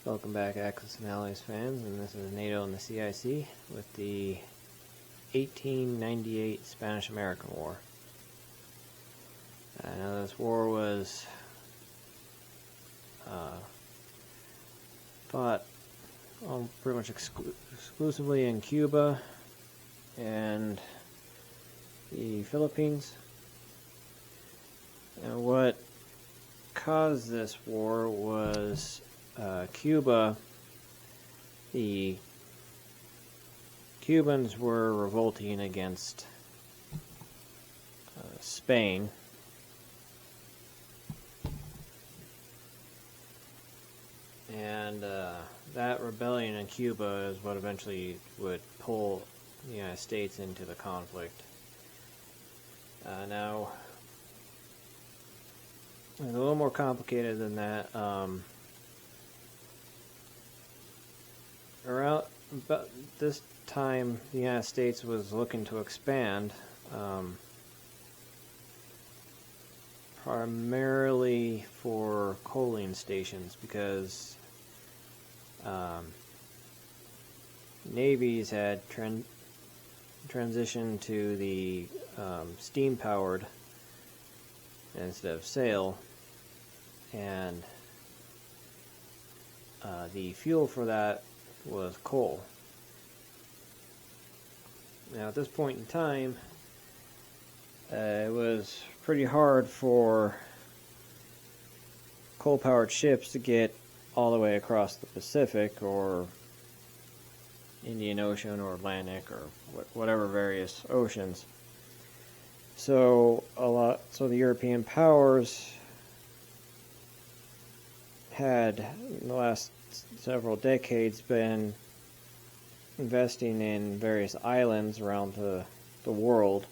Welcome back, Axis and Allies fans, and this is NATO and the CIC with the 1898 Spanish-American War. Now this war was fought pretty much exclusively in Cuba and the Philippines. And what caused this war was Cuba. The Cubans were revolting against Spain. And that rebellion in Cuba is what eventually would pull the United States into the conflict. Now, it's a little more complicated than that. Around about this time, the United States was looking to expand, primarily for coaling stations, because navies had transitioned to the steam-powered instead of sail, and the fuel for that was coal. Now at this point in time, it was pretty hard for coal-powered ships to get all the way across the Pacific or Indian Ocean or Atlantic or whatever various oceans. So the European powers had, in the last several decades, been investing in various islands around the world,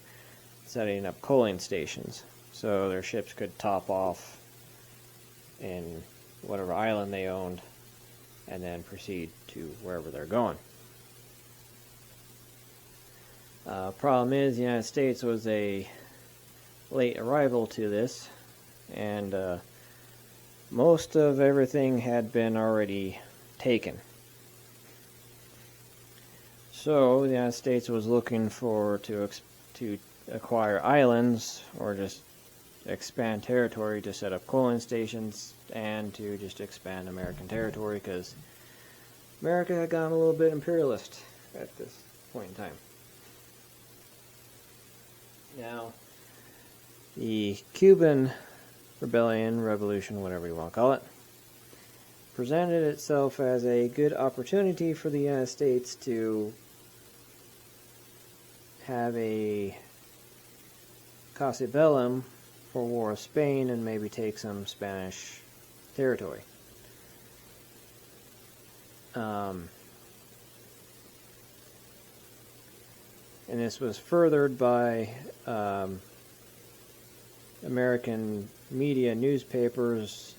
setting up coaling stations so their ships could top off in whatever island they owned and then proceed to wherever they're going. Problem is, the United States was a late arrival to this, and most of everything had been already taken. So the United States was looking to acquire islands or just expand territory to set up coaling stations and to just expand American territory, because America had gotten a little bit imperialist at this point in time. Now, the Cuban revolution, whatever you want to call it, presented itself as a good opportunity for the United States to have a casus bellum for War of Spain and maybe take some Spanish territory. And this was furthered by American media, newspapers,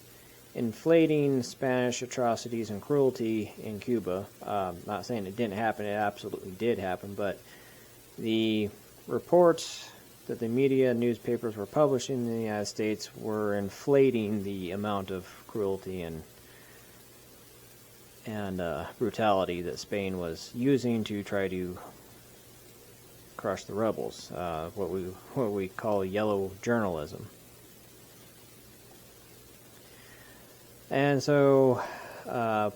inflating Spanish atrocities and cruelty in Cuba. Not saying it didn't happen, it absolutely did happen, but the reports that the media and newspapers were publishing in the United States were inflating the amount of cruelty and brutality that Spain was using to try to crush the rebels, what we call yellow journalism. And so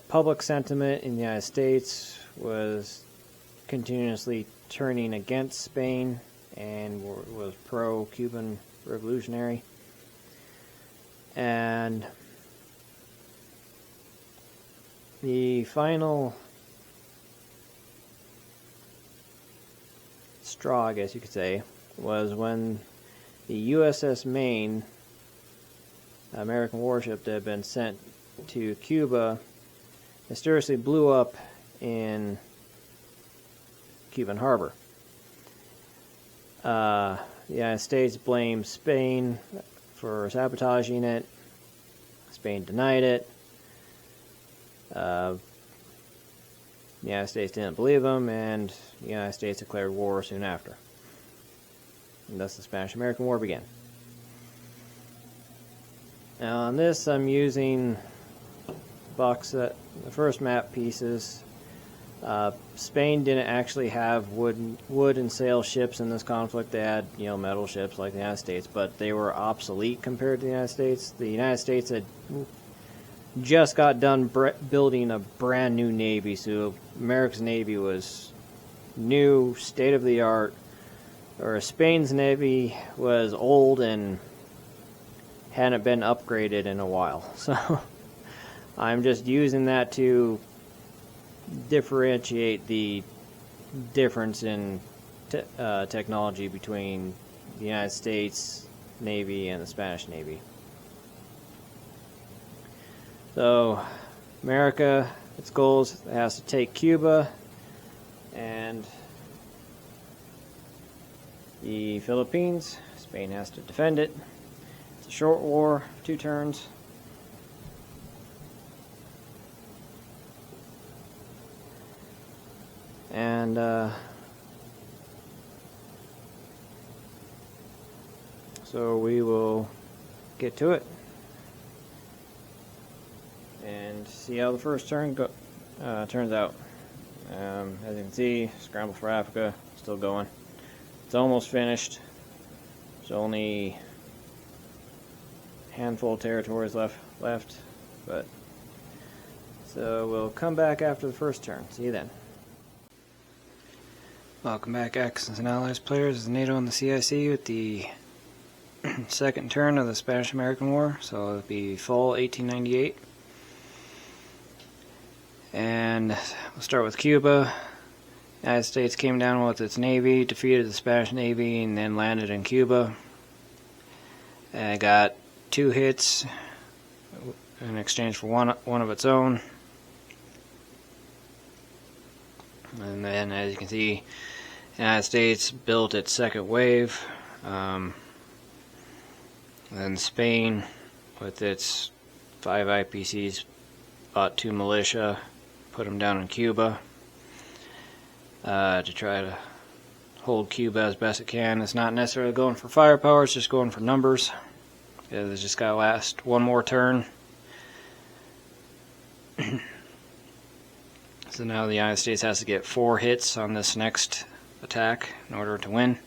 public sentiment in the United States was continuously turning against Spain and was pro-Cuban revolutionary. And the final straw, I guess you could say, was when the USS Maine, American warship that had been sent to Cuba, mysteriously blew up in Cuban harbor. The United States blamed Spain for sabotaging it. Spain denied it. The United States didn't believe them, and the United States declared war soon after. And thus the Spanish-American War began. Now on this I'm using box set, the first map pieces. Spain didn't actually have wood and sail ships in this conflict. They had, metal ships like the United States, but they were obsolete compared to the United States. The United States had just got done building a brand new navy, so America's navy was new, state of the art. Or Spain's navy was old and hadn't been upgraded in a while. So I'm just using that to differentiate the difference in technology between the United States Navy and the Spanish Navy. So America, its goals, it has to take Cuba and the Philippines. Spain has to defend it. It's a short war, 2 turns. And so we will get to it and see how the first turn turns out. As you can see, Scramble for Africa still going. It's almost finished. There's only a handful of territories left, but so we'll come back after the first turn. See you then. Welcome back, Axis and Allies players. This is NATO on the CIC with the second turn of the Spanish-American War. So it'll be fall 1898. And we'll start with Cuba. The United States came down with its navy, defeated the Spanish navy, and then landed in Cuba. And got 2 hits in exchange for one of its own. And then, as you can see, the United States built its second wave. Then Spain, with its 5 IPCs, bought 2 militia, put them down in Cuba to try to hold Cuba as best it can. It's not necessarily going for firepower, it's just going for numbers. It's just got to last one more turn. So now the United States has to get 4 hits on this next attack in order to win.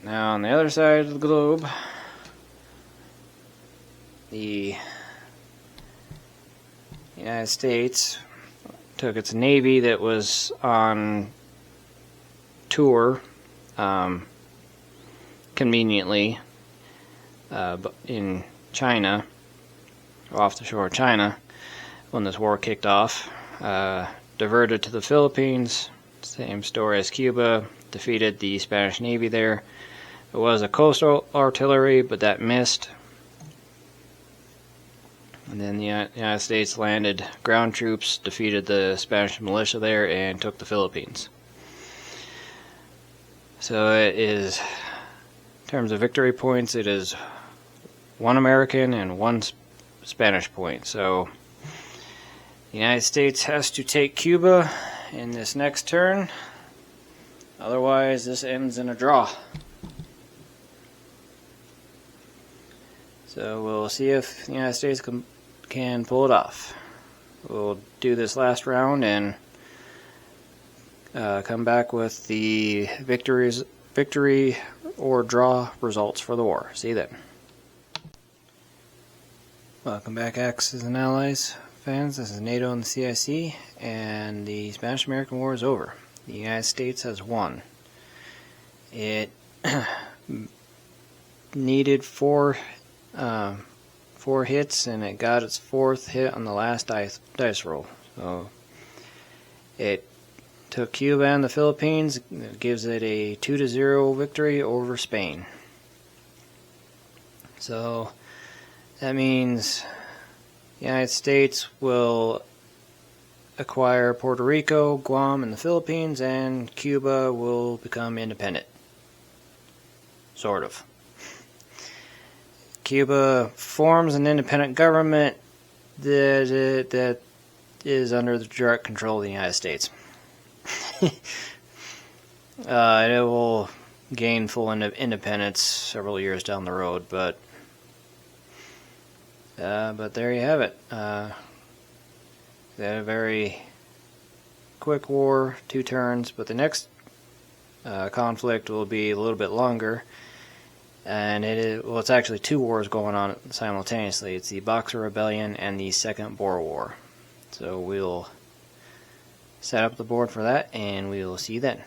Now on the other side of the globe, the United States took its navy that was on tour, conveniently, in China, off the shore of China, when this war kicked off. Diverted to the Philippines, same story as Cuba, defeated the Spanish Navy there. It was a coastal artillery, but that missed. And then the United States landed ground troops, defeated the Spanish militia there, and took the Philippines. So it is, in terms of victory points, it is 1 American and 1 Spanish point. So the United States has to take Cuba in this next turn. Otherwise, this ends in a draw. So we'll see if the United States can pull it off. We'll do this last round and come back with the victory or draw results for the war. See you then. Welcome back, Axis and Allies fans. This is NATO and the CIC, and the Spanish-American War is over. The United States has won. It needed 4 hits, and it got its 4th hit on the last dice roll. So it took Cuba and the Philippines. It gives it a 2-0 victory over Spain. So that means the United States will acquire Puerto Rico, Guam, and the Philippines, and Cuba will become independent. Sort of. Cuba forms an independent government that is under the direct control of the United States. It will gain full independence several years down the road, but But there you have it. They had a very quick war, 2 turns, but the next conflict will be a little bit longer, and it's actually 2 wars going on simultaneously. It's the Boxer Rebellion and the Second Boer War. So we'll set up the board for that, and we will see you then.